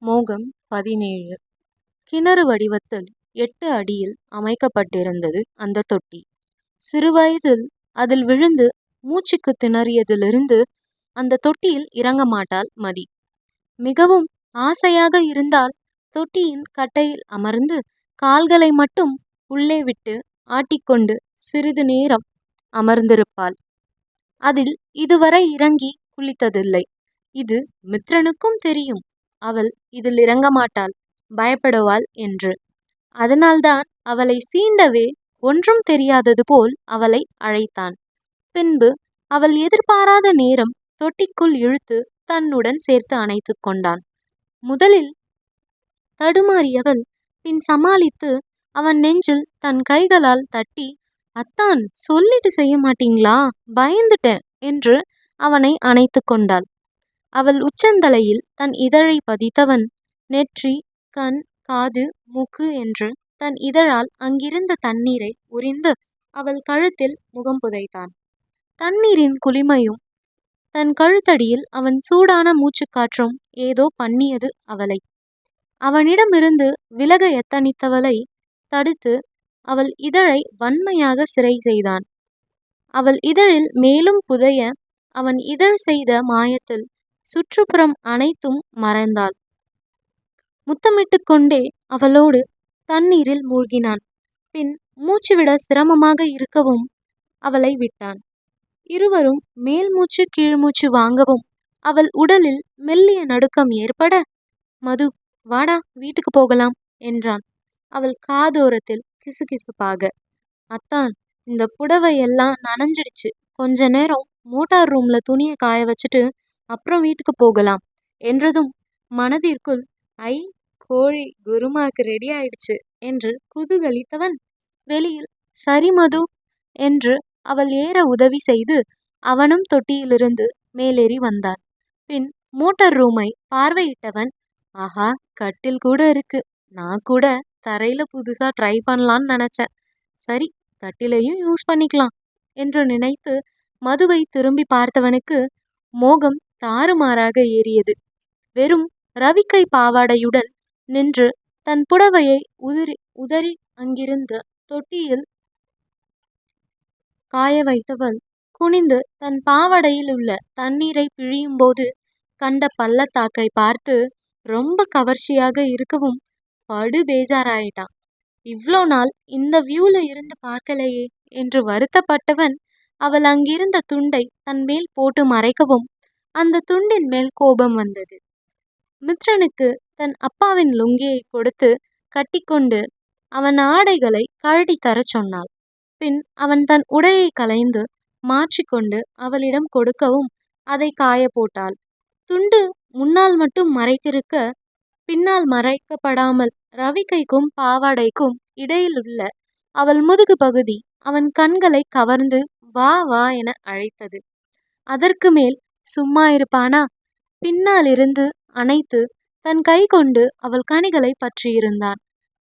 மோகம் 17. கிணறு வடிவத்தில் 8 அடியில் அமைக்கப்பட்டிருந்தது அந்த தொட்டி. சிறுவயதில் அதில் விழுந்து மூச்சுக்கு திணறியதிலிருந்து அந்த தொட்டியில் இறங்க மாட்டாள் மதி. மிகவும் ஆசையாக இருந்தால் தொட்டியின் கட்டையில் அமர்ந்து கால்களை மட்டும் உள்ளே விட்டு ஆட்டிக்கொண்டு சிறிது நேரம் அமர்ந்திருப்பாள். அதில் இதுவரை இறங்கி குளித்ததில்லை. இது மித்ரனுக்கும் தெரியும். அவள் இதில் இறங்க மாட்டாள், பயப்படுவாள் என்று. அதனால்தான் அவளை சீண்டவே ஒன்றும் தெரியாதது போல் அவளை அழைத்தான். பின்பு அவள் எதிர்பாராத நேரம் தொட்டிக்குள் இழுத்து தன்னுடன் சேர்த்து அணைத்து கொண்டான். முதலில் தடுமாறியவள் பின் சமாளித்து அவன் நெஞ்சில் தன் கைகளால் தட்டி, அத்தான் சொல்லிட்டு செய்ய மாட்டீங்களா, பயந்துட்டேன் என்று அவனை அணைத்து கொண்டாள். அவள் உச்சந்தலையில் தன் இதழை பதித்தவன் நெற்றி, கண், காது, மூக்கு என்று தன் இதழால் அங்கிருந்த தண்ணீரை உறிந்து அவள் கழுத்தில் முகம் புதைத்தான். தண்ணீரின் குளிமையும் தன் கழுத்தடியில் அவன் சூடான மூச்சுக்காற்றும் ஏதோ பண்ணியது அவளை. அவனிடமிருந்து விலக எத்தனித்தவளை தடுத்து அவள் இதழை வன்மையாக சிறை செய்தான். அவள் இதழில் மேலும் புதைய அவன் இதழ் செய்த மாயத்தில் சுற்றுப்புறம் அனைத்தும் மறைந்தாள். முத்தமிட்டு கொண்டே அவளோடு தண்ணீரில் மூழ்கினான். பின் மூச்சுவிட சிரமமாக இருக்கவும் அவளை விட்டான். இருவரும் மேல் மூச்சு கீழ்மூச்சு வாங்கவும் அவள் உடலில் மெல்லிய நடுக்கம் ஏற்பட, மது, வாடா வீட்டுக்கு போகலாம் என்றான் அவள் காதோரத்தில் கிசுகிசுப்பாக. அத்தான், இந்த புடவை எல்லாம் நனைஞ்சிடுச்சு, கொஞ்ச நேரம் மோட்டார் ரூம்ல துணியை காய வச்சுட்டு அப்புறம் வீட்டுக்கு போகலாம் என்றதும் மனதிற்குள், ஐ, கோழி குருமாக்கு ரெடி ஆயிடுச்சு என்று குதூகலித்தவன் வெளியில் சரி மது என்று அவள் ஏற உதவி செய்து அவனும் தொட்டியிலிருந்து மேலேறி வந்தான். பின் மோட்டார் ரூமை பார்வையிட்டவன், ஆஹா, கட்டில் கூட இருக்கு, நான் கூட தரையில புதுசா ட்ரை பண்ணலான்னு நினைச்சேன், சரி கட்டிலையும் யூஸ் பண்ணிக்கலாம் என்று நினைத்து மதுவை திரும்பி பார்த்தவனுக்கு மோகம் தாறுமாறாக ஏறியது. வெறும் ரவிக்கை பாவாடையுடன் நின்று தன் புடவையை உதறி அங்கிருந்த தொட்டியில் காய வைத்தவள் குனிந்து தன் பாவாடையில் உள்ள தண்ணீரை பிழியும்போது கண்ட பள்ளத்தாக்கை பார்த்து ரொம்ப கவர்ச்சியாக இருக்கவும் படு பேஜாராயிட்டான். இவ்வளோ நாள் இந்த வியூல இருந்து பார்க்கலையே என்று வருத்தப்பட்டவன் அவள் அங்கிருந்த துண்டை தன் மேல் போட்டு மறைக்கவும் அந்த துண்டின் மேல் கோபம் வந்தது. மித்ரனுக்கு தன் அப்பாவின் லுங்கியை கொடுத்து கட்டிக்கொண்டு அவன் ஆடைகளை கழட்டி தரச் சொன்னாள். பின் அவன் தன் உடையை களைந்து மாற்றிக்கொண்டு அவளிடம் கொடுக்கவும் அதை காய போட்டாள். துண்டு முன்னால் மட்டும் மறைத்திருக்க, பின்னால் மறைக்கப்படாமல் ரவிக்கைக்கும் பாவாடைக்கும் இடையிலுள்ள அவள் முதுகு பகுதி அவன் கண்களை கவர்ந்து வா வா என அழைத்தது. அதற்கு மேல் சும்மா இருப்பானா? பின்னால் இருந்து அணைத்து தன் கை கொண்டு அவள் கனிகளை பற்றியிருந்தான்.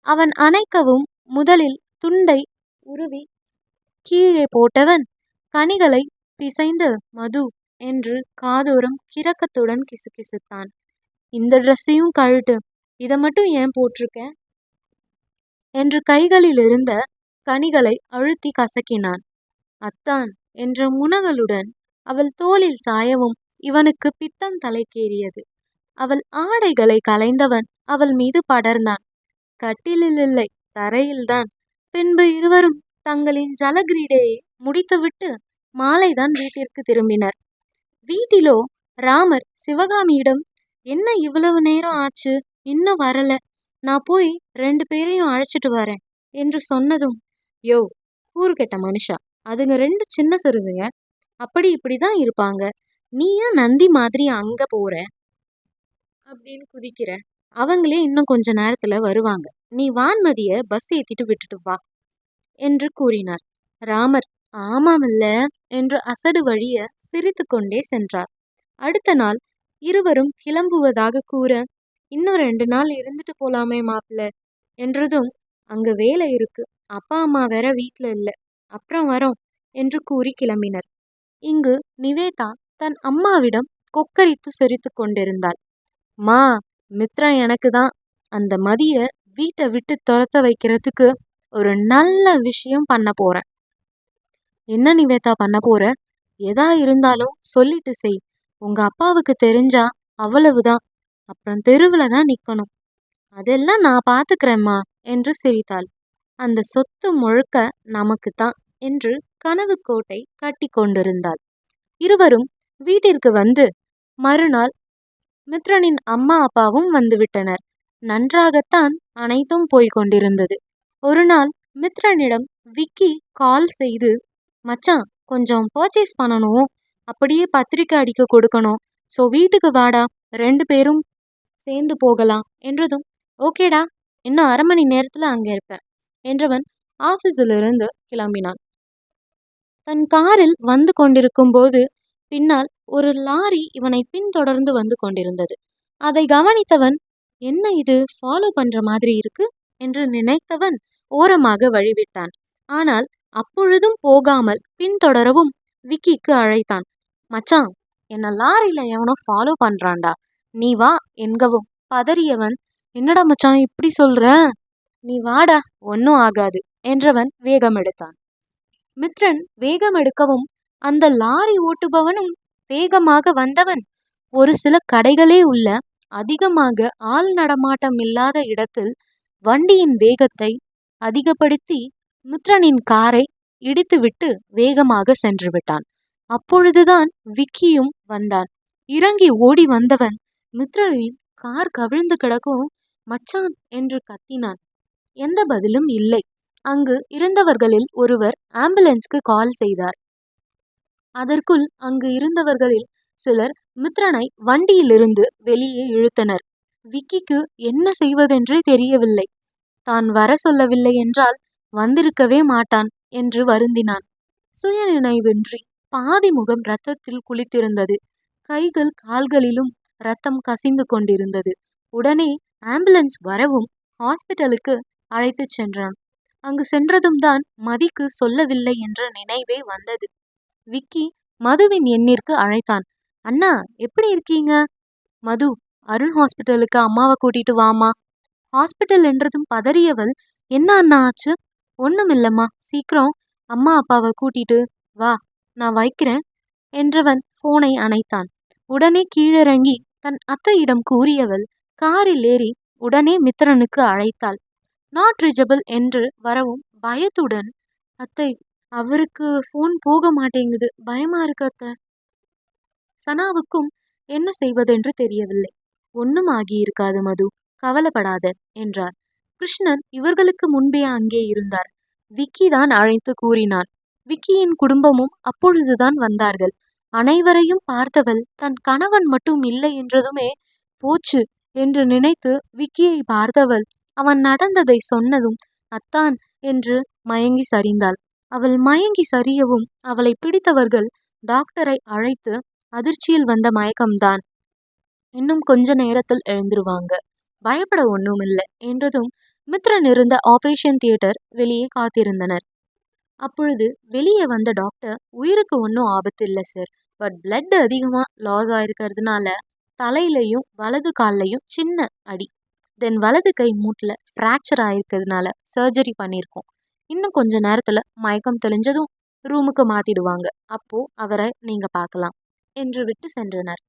அவன் அணைக்கவும் முதலில் துண்டை உருவி கீழே போட்டவன் கனிகளை பிசைந்து மது என்று காதோரம் கிறக்கத்துடன் கிசுகிசுத்தான். இந்த ட்ரெஸ்ஸையும் கழட்டு, இதை மட்டும் ஏன் போட்டிருக்க என்று கைகளில் இருந்த கனிகளை அழுத்தி கசக்கினான். அத்தான் என்ற முனகலுடன் அவள் தோளில் சாயவும் இவனுக்கு பித்தம் தலைக்கேறியது. அவள் ஆடைகளை களைந்தவன் அவள் மீது படர்ந்தான். கட்டிலில் இல்லை, தரையில்தான். பின்பு இருவரும் தங்களின் ஜலகிரீடையை முடித்துவிட்டு மாலைதான் வீட்டிற்கு திரும்பினர். வீட்டிலோ ராமர் சிவகாமியிடம், என்ன இவ்வளவு நேரம் ஆச்சு, இன்னும் வரல, நான் போய் 2 பேரையும் அழைச்சிட்டு வரேன் என்று சொன்னதும், யோ கூறுகெட்ட மனுஷா, அதுங்க 2 சின்ன சிறுதுங்க, அப்படி இப்படிதான் இருப்பாங்க, நீ ஏன் நந்தி மாதிரி அங்க போற அப்படின்னு குதிக்கிற, அவங்களே இன்னும் கொஞ்ச நேரத்துல வருவாங்க, நீ வான்மதிய பஸ் ஏத்திட்டு விட்டுட்டு வா என்று கூறினார். ராமர் ஆமாமல்ல என்று அசடு வழிய சிரித்து கொண்டே சென்றார். அடுத்த நாள் இருவரும் கிளம்புவதாக கூற, இன்னும் 2 நாள் இருந்துட்டு போலாமே மாப்பிள்ள என்றதும், அங்க வேலை இருக்கு, அப்பா அம்மா வேற வீட்ல இல்ல, அப்புறம் வரோம் என்று கூறி கிளம்பினர். இங்கு நிவேதா தன் அம்மாவிடம் கொக்கரித்து சிரித்து கொண்டிருந்தாள். மா, மித்ரன் எனக்கு தான். அந்த மதிய வீட்டை விட்டு துரத்த வைக்கிறதுக்கு ஒரு நல்ல விஷயம் பண்ண போறேன். என்ன நிவேதா பண்ண போற? எதா இருந்தாலும் சொல்லிட்டு செய். உங்க அப்பாவுக்கு தெரிஞ்சா அவ்வளவுதான். அப்புறம் தெருவுல தான் நிக்கணும். அதெல்லாம் நான் பாத்துக்கிறேம்மா என்று சிரித்தாள். அந்த சொத்து முழுக்க நமக்குத்தான் என்று கனவு கோட்டை கட்டி கொண்டிருந்தாள். இருவரும் வீட்டிற்கு வந்து மறுநாள் மித்ரனின் அம்மா அப்பாவும் வந்துவிட்டனர். நன்றாகத்தான் அனைத்தும் போய்க் கொண்டிருந்தது. ஒரு நாள் மித்ரனிடம் விக்கி கால் செய்து, மச்சான் கொஞ்சம் பர்ச்சேஸ் பண்ணணும், அப்படியே பத்திரிக்கை அடிக்க கொடுக்கணும், ஸோ வீட்டுக்கு வாடா, 2 பேரும் சேர்ந்து போகலாம் என்றதும், ஓகேடா, இன்னும் 1/2 மணி நேரத்துல அங்க இருப்பேன் என்றவன் ஆபீஸிலிருந்து கிளம்பினான். தன் காரில் வந்து கொண்டிருக்கும் போது பின்னால் ஒரு லாரி இவனை பின்தொடர்ந்து வந்து கொண்டிருந்தது. அதை கவனித்தவன், என்ன இது ஃபாலோ பண்ற மாதிரி இருக்கு என்று நினைத்தவன் ஓரமாக வழிவிட்டான். ஆனால் அப்பொழுதும் போகாமல் பின்தொடரவும் விக்கிக்கு அழைத்தான். மச்சான், என்ன லாரியில எவனோ ஃபாலோ பண்றான்டா, நீ வா என்கவும் பதறியவன், என்னடா மச்சான் இப்படி சொல்ற, நீ வாடா, ஒன்னும் ஆகாது என்றவன் வேகம் எடுத்தான். மித்ரன் வேகம் எடுக்கவும் அந்த லாரி ஓட்டுபவனும் வேகமாக வந்தவன் ஒரு சில கடைகளே உள்ள அதிகமாக ஆள் நடமாட்டம் இல்லாத இடத்தில் வண்டியின் வேகத்தை அதிகப்படுத்தி மித்ரனின் காரை இடித்துவிட்டு வேகமாக சென்று விட்டான். அப்பொழுதுதான் விக்கியும் வந்தான். இறங்கி ஓடி வந்தவன் மித்ரனின் கார் கவிழ்ந்து கிடக்கும். மச்சான் என்று கத்தினான். எந்த பதிலும் இல்லை. அங்கு இருந்தவர்களில் ஒருவர் ஆம்புலன்ஸ்க்கு கால் செய்தார். அதற்குள் அங்கு இருந்தவர்களில் சிலர் மித்ரனை வண்டியிலிருந்து வெளியே இழுத்தனர். விக்கிக்கு என்ன செய்வதென்றே தெரியவில்லை. தான் வர சொல்லவில்லை என்றால் வந்திருக்கவே மாட்டான் என்று வருந்தினான். சுயநினைவின்றி பாதி முகம் இரத்தத்தில் குளித்திருந்தது. கைகள் கால்களிலும் இரத்தம் கசிந்து கொண்டிருந்தது. உடனே ஆம்புலன்ஸ் வரவும் ஹாஸ்பிட்டலுக்கு அழைத்துச் சென்றான். அங்கு சென்றதும் தான் மதிக்கு சொல்லவில்லை என்ற நினைவே வந்தது. விக்கி மதுவின் எண்ணிற்கு அழைத்தான். அண்ணா, எப்படி இருக்கீங்க? மது, அருண் ஹாஸ்பிட்டலுக்கு அம்மாவை கூட்டிட்டு வாமா. ஹாஸ்பிட்டல் என்றதும் பதறியவள், என்ன அண்ணா ஆச்சு? ஒண்ணும் இல்லம்மா, சீக்கிரம் அம்மா அப்பாவை கூட்டிட்டு வா, நான் வைக்கிறேன் என்றவன் போனை அணைத்தான். உடனே கீழிறங்கி தன் அத்தையிடம் கூறியவள் காரில் ஏறி உடனே மித்ரனுக்கு அழைத்தாள். நாட் ரீச்சபிள் என்று வரவும் பயத்துடன், அத்தை, அவருக்கு போன் போக மாட்டேங்குது, பயமா இருக்கு அத்தை. சனாவுக்கும் என்ன செய்வதென்று தெரியவில்லை. ஒன்னும் ஆகியிருக்காது மது, கவலைப்படாத என்றார். கிருஷ்ணன் இவர்களுக்கு முன்பே அங்கே இருந்தார். விக்கி தான் அழைத்து கூறினான். விக்கியின் குடும்பமும் அப்பொழுதுதான் வந்தார்கள். அனைவரையும் பார்த்தவள் தன் கணவன் மட்டும் இல்லை என்றதுமே போச்சு என்று நினைத்து விக்கியை பார்த்தவள் அவன் நடந்ததை சொன்னதும் அத்தான் என்று மயங்கி சரிந்தாள். அவள் மயங்கி சரியவும் அவளை பிடித்தவர்கள் டாக்டரை அழைத்து, அதிர்ச்சியில் வந்த மயக்கம்தான், இன்னும் கொஞ்ச நேரத்தில் எழுந்துருவாங்க, பயப்பட ஒன்றும் இல்லை என்றதும் மித்ரன் இருந்த ஆபரேஷன் தியேட்டர் வெளியே காத்திருந்தனர். அப்பொழுது வெளியே வந்த டாக்டர், உயிருக்கு ஒன்றும் ஆபத்து இல்லை சார், பட் பிளட் அதிகமாக லாஸ் ஆயிருக்கிறதுனால தலையிலையும் வலது கால்லையும் சின்ன அடி, தென் வலது கை மூட்டில் ஃப்ராக்சர் ஆயிருக்கிறதுனால சர்ஜரி பண்ணியிருக்கோம். இன்னும் கொஞ்ச நேரத்தில் மயக்கம் தெளிஞ்சதும் ரூமுக்கு மாத்திடுவாங்க, அப்போ அவரை நீங்க பார்க்கலாம் என்று விட்டு சென்றனர்.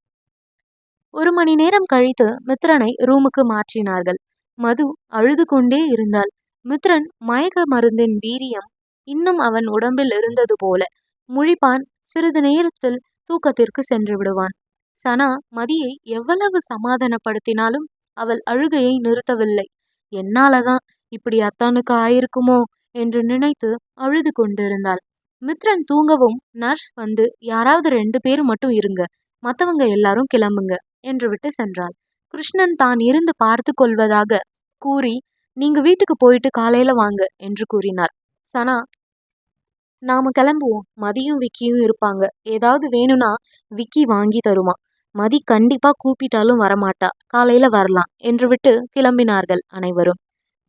1 மணி நேரம் கழித்து மித்ரனை ரூமுக்கு மாற்றினார்கள். மது அழுது கொண்டே இருந்தாள். மித்ரன் மயக்க மருந்தின் வீரியம் இன்னும் அவன் உடம்பில் இருந்தது போல. முழிப்பான், சிறிது நேரத்தில் தூக்கத்திற்கு சென்று விடுவான். சனா மதியை எவ்வளவு சமாதானப்படுத்தினாலும் அவள் அழுகையை நிறுத்தவில்லை. என்னாலதான் இப்படி அத்தானுக்கு ஆயிருக்குமோ என்று நினைத்து அழுது கொண்டிருந்தாள். மித்ரன் தூங்கவும் நர்ஸ் வந்து, யாராவது 2 பேர் மட்டும் இருங்க, மத்தவங்க எல்லாரும் கிளம்புங்க என்று விட்டு சென்றாள். கிருஷ்ணன் தான் இருந்து பார்த்து கொள்வதாக கூறி, நீங்க வீட்டுக்கு போயிட்டு காலையில வாங்க என்று கூறினார். சனா, நாம கிளம்புவோம், மதியும் விக்கியும் இருப்பாங்க, ஏதாவது வேணும்னா விக்கி வாங்கி தருமா, மதி கண்டிப்பா கூப்பிட்டாலும் வரமாட்டா, காலையில வரலாம் என்று விட்டு கிளம்பினார்கள் அனைவரும்.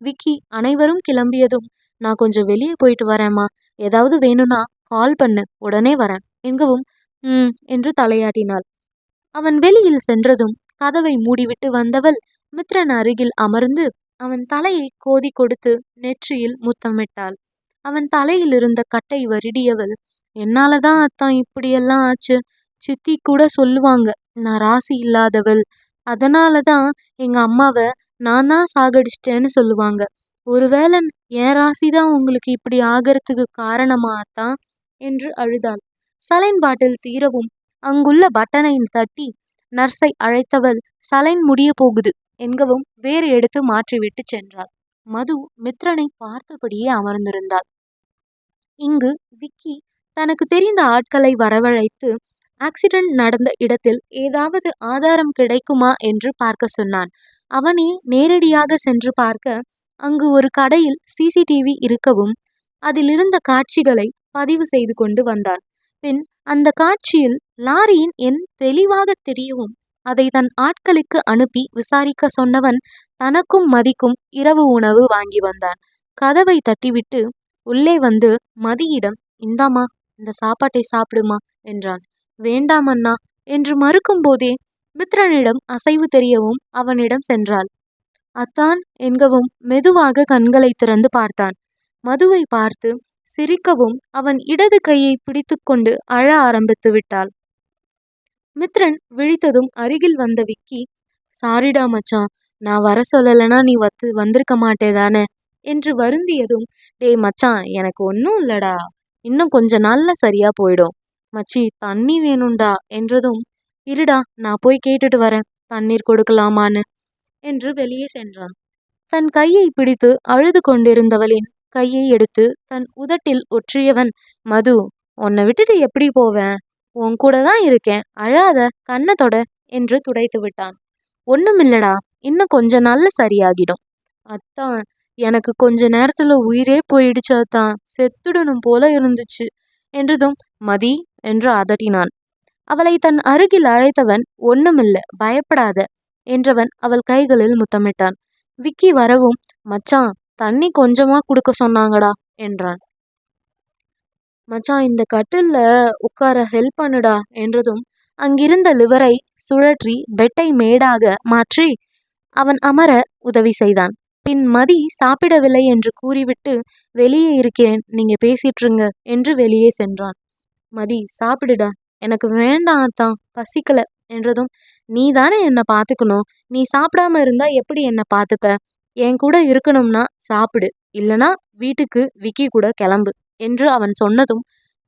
விக்கி அனைவரும் கிளம்பியதும், நான் கொஞ்சம் வெளியே போயிட்டு வரேம்மா, ஏதாவது வேணும்னா கால் பண்ணு, உடனே வரேன் என்கவும் என்று தலையாட்டினாள். அவன் வெளியில் சென்றதும் கதவை மூடிவிட்டு வந்தவள் மித்ரன் அருகில் அமர்ந்து அவன் தலையை கோதி கொடுத்து நெற்றியில் முத்தமிட்டாள். அவன் தலையில் இருந்த கட்டை வருடியவள், என்னாலதான் அத்தான் இப்படியெல்லாம் ஆச்சு. சித்தி கூட சொல்லுவாங்க, நான் ராசி இல்லாதவள். அதனாலதான் எங்க அம்மாவை நான் தான் சாகடிச்சிட்டேன்னு சொல்லுவாங்க. ஒருவேளை என் ராசிதான் உங்களுக்கு இப்படி ஆகறதுக்கு காரணமா அத்தான் என்று அழுதாள். சலைன் பாட்டில் தீரவும் அங்குள்ள பட்டனை தட்டி நர்ஸை அழைத்தவள், சலைன் முடிய போகுது என்கவும் வேறு எடுத்து மாற்றிவிட்டு சென்றாள். மது மித்ரனை பார்த்தபடியே அமர்ந்திருந்தாள். இங்கு விக்கி தனக்கு தெரிந்த ஆட்களை வரவழைத்து ஆக்சிடென்ட் நடந்த இடத்தில் ஏதாவது ஆதாரம் கிடைக்குமா என்று பார்க்க சொன்னான். அவனே நேரடியாக சென்று பார்க்க அங்கு ஒரு கடையில் சிசிடிவி இருக்கவும் அதிலிருந்த காட்சிகளை பதிவு செய்து கொண்டு வந்தான். பின் அந்த காட்சியில் லாரியின் எண் தெளிவாக தெரியவும் அதை தன் ஆட்களுக்கு அனுப்பி விசாரிக்க சொன்னவன் தனக்கும் மதிக்கும் இரவு உணவு வாங்கி வந்தான். கதவை தட்டிவிட்டு உள்ளே வந்து மதியிடம், இந்தாமா, இந்த சாப்பாட்டை சாப்பிடுமா என்றான். வேண்டாம் அண்ணா என்று மறுக்கும் போதே மித்ரனிடம் அசைவு தெரியவும் அவனிடம் சென்றாள். அத்தான் என்கவும் மெதுவாக கண்களை திறந்து பார்த்தான். மதுவை பார்த்து சிரிக்கவும் அவன் இடது கையை பிடித்து கொண்டு அழ ஆரம்பித்து விட்டாள். மித்ரன் விழித்ததும் அருகில் வந்த விக்கி, சாரிடா மச்சான், நான் வர சொல்லலைன்னா நீ வந்திருக்க மாட்டேதானே என்று வருந்தியதும், டேய் மச்சான், எனக்கு ஒன்றும் இல்லடா, இன்னும் கொஞ்ச நாள்ல சரியா போயிடும். மச்சி, தண்ணி வேணும்டா என்றதும், இருடா நான் போய் கேட்டுட்டு வரேன், தண்ணீர் கொடுக்கலாமான்னு என்று வெளியே சென்றான். தன் கையை பிடித்து அழுது கொண்டிருந்தவளின் கையை எடுத்து தன் உதட்டில் ஒற்றியவன், மது, உன்னை விட்டுட்டு எப்படி போவேன், உன் கூட தான் இருக்கேன், அழாத, கண்ணை தொட என்று துடைத்து விட்டான். ஒண்ணுமில்லடா, இன்னும் கொஞ்ச நாள்ல சரியாகிடும். அத்தான், எனக்கு கொஞ்ச நேரத்துல உயிரே போயிடுச்சு அத்தான், செத்துடணும் போல இருந்துச்சு என்றதும், மதி என்று அதட்டினான். அவளை தன் அருகில் அழைத்தவன், ஒண்ணுமில்ல, பயப்படாத என்றவன் அவள் கைகளில் முத்தமிட்டான். விக்கி வரவும், மச்சான், தண்ணி கொஞ்சமா குடுக்க சொன்னாங்கடா என்றான். மச்சான், இந்த கட்டில்ல உட்கார ஹெல்ப் பண்ணுடா என்றதும் அங்கிருந்த லிவரை சுழற்றி பெட்டை மேடாக மாற்றி அவன் அமர உதவி செய்தான். பின் மதி சாப்பிடவில்லை என்று கூறிவிட்டு, வெளியே இருக்கிறேன், நீங்க பேசிட்டுருங்க என்று வெளியே சென்றான். மதி, சாப்பிடுடா. எனக்கு வேண்டாம் அத்தான், பசிக்கல என்றதும், நீ தானே என்னை பார்த்துக்கணும், நீ சாப்பிடாம இருந்தா எப்படி என்னை பார்த்துப்ப, என் கூட இருக்கணும்னா சாப்பிடு, இல்லனா வீட்டுக்கு விக்கி கூட கிளம்பு என்று அவன் சொன்னதும்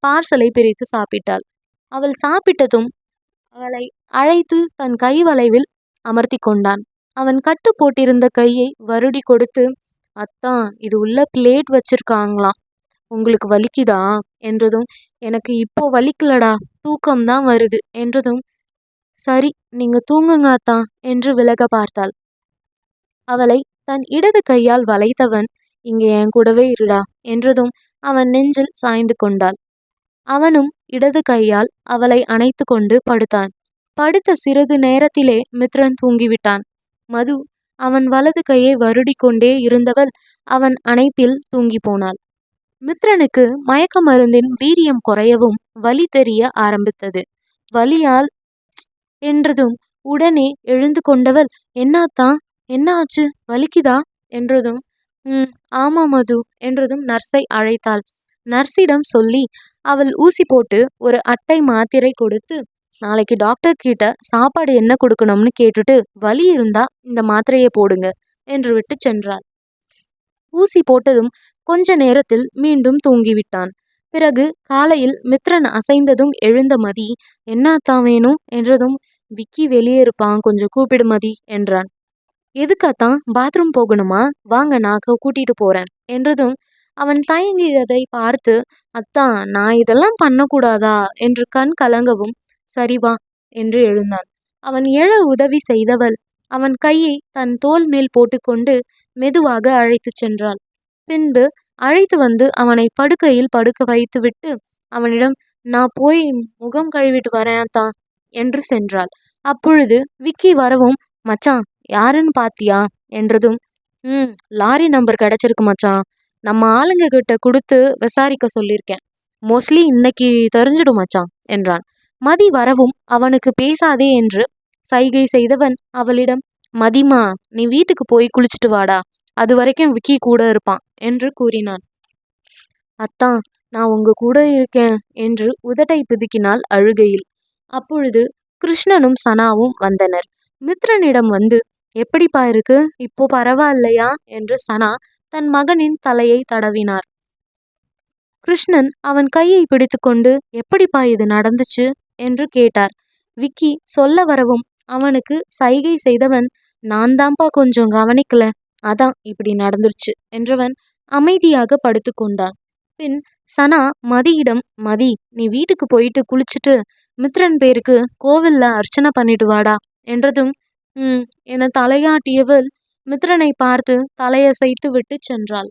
பார்சலை பிரித்து சாப்பிட்டாள். அவள் சாப்பிட்டதும் அவளை அழைத்து தன் கை வளைவில் அமர்த்தி கொண்டான். அவன் கட்டு போட்டிருந்த கையை வருடி கொடுத்து, அத்தான், இது உள்ள பிளேட் வச்சிருக்காங்களாம், உங்களுக்கு வலிக்குதா என்றதும், எனக்கு இப்போ வலிக்கலடா, தூக்கம்தான் வருது என்றதும், சரி, நீங்க தூங்குங்க அத்தான் என்று விலக பார்த்தாள். அவளை தன் இடது கையால் வளைத்தவன், இங்கே என் கூடவே இருடா என்றதும் அவன் நெஞ்சில் சாய்ந்து கொண்டாள். அவனும் இடது கையால் அவளை அணைத்து கொண்டு படுத்தான். படுத்த சிறிது நேரத்திலே மித்ரன் தூங்கிவிட்டான். மது அவன் வலது கையை வருடி கொண்டே இருந்தவள் அவன் அணைப்பில் தூங்கி போனாள். மித்ரனுக்கு மயக்க மருந்தின் வீரியம் குறையவும் வலி தெரிய ஆரம்பித்தது. வலியால் என்றதும் உடனே எழுந்து கொண்டவள், என்னாத்தான், என்ன ஆச்சு, வலிக்குதா என்றதும், ஆமா மது என்றதும் நர்ஸை அழைத்தாள். நர்ஸிடம் சொல்லி அவள் ஊசி போட்டு ஒரு அட்டை மாத்திரை கொடுத்து, நாளைக்கு டாக்டர் கிட்ட சாப்பாடு என்ன கொடுக்கணும்னு கேட்டுட்டு வலி இருந்தா இந்த மாத்திரையை போடுங்க என்று விட்டு சென்றாள். ஊசி போட்டதும் கொஞ்ச நேரத்தில் மீண்டும் தூங்கிவிட்டான். பிறகு காலையில் மித்ரன் அசைந்ததும் எழுந்த மதி, என்னாத்தான் வேணும் என்றதும், விக்கி வெளியே இருப்பான், கொஞ்சம் கூப்பிடு மதி என்றான். எதுக்காத்தான், பாத்ரூம் போகணுமா, வாங்க நான் கூட்டிட்டு போறேன் என்றதும் அவன் தயங்கியதை பார்த்து, அத்தான், நான் இதெல்லாம் பண்ணக்கூடாதா என்று கண் கலங்கவும், சரி வா என்று எழுந்தான். அவன் எழ உதவி செய்தவள் அவன் கையை தன் தோள் மேல் போட்டுக்கொண்டு மெதுவாக அழைத்து சென்றாள். பின்பு அழைத்து வந்து அவனை படுக்கையில் படுக்க வைத்துவிட்டு அவனிடம், நான் போய் முகம் கழுவிட்டு வரேன் தான் என்று சென்றாள். அப்பொழுது விக்கி வரவும், மச்சான், யாருன்னு பாத்தியா என்றதும், லாரி நம்பர் கிடைச்சிருக்கு மச்சான், நம்ம ஆளுங்க கிட்ட கொடுத்து விசாரிக்க சொல்லியிருக்கேன், மோஸ்ட்லி இன்னைக்கு தெரிஞ்சிடும் மச்சான் என்றான். மதி வரவும் அவனுக்கு பேசாதே என்று சைகை செய்தவன் அவளிடம், மதிமா, நீ வீட்டுக்கு போய் குளிச்சுட்டு வாடா, அது வரைக்கும் விக்கி கூட இருப்பான் என்று கூறினான். அத்தான், நான் உங்க கூட இருக்கேன் என்று உதட்டை பிதுக்கினாள் அழுகையில். அப்பொழுது கிருஷ்ணனும் சனாவும் வந்தனர். மித்ரனிடம் வந்து, எப்படிப்பா இருக்கு, இப்போ பரவாயில்லையா என்று சனா தன் மகனின் தலையை தடவினார். கிருஷ்ணன் அவன் கையை பிடித்துக்கொண்டு, எப்படிப்பா இது நடந்துச்சு என்று கேட்டார். விக்கி சொல்ல வரவும் அவனுக்கு சைகை செய்தவன், நான் தான்ப்பா கொஞ்சம் கவனிக்கல, அதான் இப்படி நடந்துருச்சு என்றவன் அமைதியாக படுத்து கொண்டான். பின் சனா மதியிடம், மதி, நீ வீட்டுக்கு போயிட்டு குளிச்சுட்டு மித்ரன் பேருக்கு கோவில்ல அர்ச்சனை பண்ணிட்டு வாடா என்றதும் என தலையாட்டியவள் மித்ரனை பார்த்து தலையசைத்து விட்டு சென்றாள்.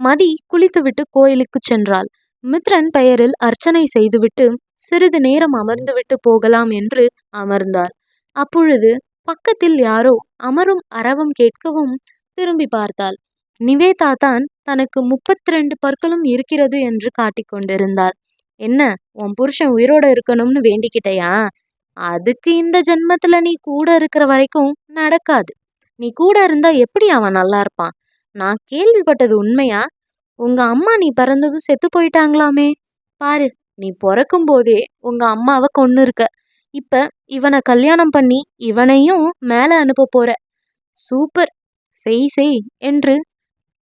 மதி குளித்துவிட்டு கோயிலுக்கு சென்றாள். மித்ரன் பெயரில் அர்ச்சனை செய்துவிட்டு சிறிது நேரம் அமர்ந்துவிட்டு போகலாம் என்று அமர்ந்தாள். அப்பொழுது பக்கத்தில் யாரோ அமரும் அரவம் கேட்கவும் திரும்பி பார்த்தாள். நிவேதா தான் தனக்கு 32 பற்களும் இருக்கிறது என்று காட்டிக் கொண்டிருந்தாள். என்ன, உன் புருஷன் உயிரோட இருக்கணும்னு வேண்டிக்கிட்டையா? அதுக்கு இந்த ஜென்மத்துல நீ கூட இருக்கிற வரைக்கும் நடக்காது. நீ கூட இருந்தா எப்படி அவன் நல்லா இருப்பான்? நான் கேள்விப்பட்டது உண்மையா? உங்க அம்மா நீ பிறந்ததும் செத்து போயிட்டாங்களாமே. பாரு, நீ பிறக்கும் போதே உங்க அம்மாவை கொன்னு இருக்க. இப்ப இவனை கல்யாணம் பண்ணி இவனையும் மேல அனுப்ப போற. சூப்பர், செய் செய் என்று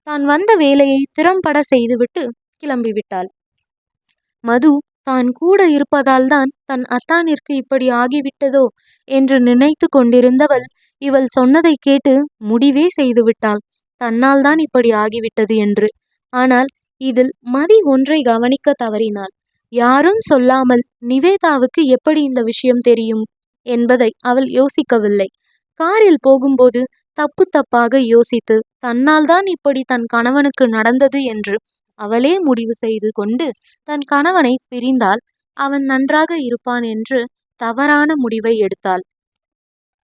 தான் வந்த வேலையை திறம்பட செய்துவிட்டு கிளம்பிவிட்டாள். மது தான் கூட இருப்பதால் தான் தன் அத்தானிற்கு இப்படி ஆகிவிட்டதோ என்று நினைத்து கொண்டிருந்தவள் இவள் சொன்னதை கேட்டு முடிவே செய்துவிட்டாள், தன்னால் தான் இப்படி ஆகிவிட்டது என்று. ஆனால் இதில் மதி ஒன்றை கவனிக்க தவறினாள். யாரும் சொல்லாமல் நிவேதாவுக்கு எப்படி இந்த விஷயம் தெரியும் என்பதை அவள் யோசிக்கவில்லை. காரில் போகும்போது தப்பு தப்பாக யோசித்து தன்னால் தான் இப்படி தன் கணவனுக்கு நடந்தது என்று அவளே முடிவு செய்து கொண்டு தன் கணவனை பிரிந்தால் அவன் நன்றாக இருப்பான் என்று தவறான முடிவை எடுத்தாள்.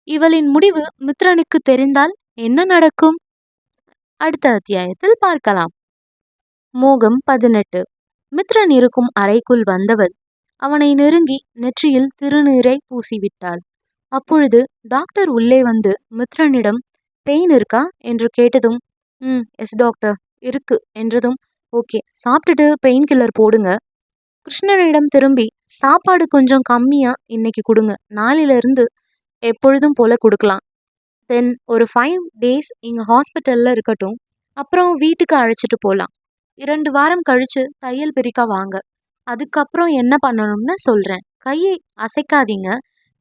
இவளின் முடிவு மித்ரனுக்கு தெரிந்தால் என்ன நடக்கும்? அடுத்த அத்தியாயத்தில் பார்க்கலாம். மோகம் 18. மித்ரன் இருக்கும் அறைக்குள் வந்தவள் அவனை நெருங்கி நெற்றியில் திருநீரை பூசிவிட்டாள். அப்பொழுது டாக்டர் உள்ளே வந்து மித்ரனிடம், பெயின் இருக்கா என்று கேட்டதும், எஸ் டாக்டர், இருக்கு என்றதும், ஓகே, சாப்பிட்டுட்டு பெயின் கில்லர் போடுங்க. கிருஷ்ணனிடம் திரும்பி, சாப்பாடு கொஞ்சம் கம்மியா இன்னைக்கு கொடுங்க, நாளிலிருந்து எப்பொழுதும் போல கொடுக்கலாம். தென் ஒரு 5 days இங்க ஹாஸ்பிட்டல்ல இருக்கட்டும், அப்புறம் வீட்டுக்கு அழைச்சிட்டு போகலாம். 2 வாரம் கழிச்சு தையல் பிரிக்க வாங்க. அதுக்கப்புறம் என்ன பண்ணணும்னு சொல்றேன். கையை அசைக்காதீங்க.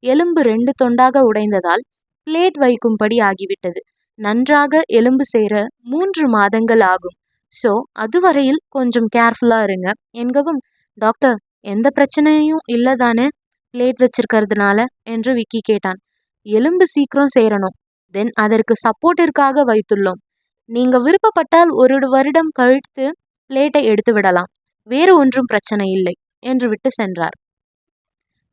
எலும்பு 2 துண்டாக உடைந்ததால் பிளேட் வைக்கும்படி ஆகிவிட்டது. நன்றாக எலும்பு சேர 3 மாதங்கள் ஆகும். ஸோ அதுவரையில் கொஞ்சம் கேர்ஃபுல்லா இருங்க என்கவும், டாக்டர், எந்த பிரச்சனையும் இல்லதானே பிளேட் வச்சிருக்கிறதுனால என்று விக்கி கேட்டான். எலும்பு சீக்கிரம் சேரணும், தென் அதற்கு சப்போர்ட்டிற்காக வைத்துள்ளோம். நீங்க விருப்பப்பட்டால் 1 வருடம் கழித்து பிளேட்டை எடுத்து விடலாம், வேறு ஒன்றும் பிரச்சனை இல்லை என்று விட்டு சென்றார்.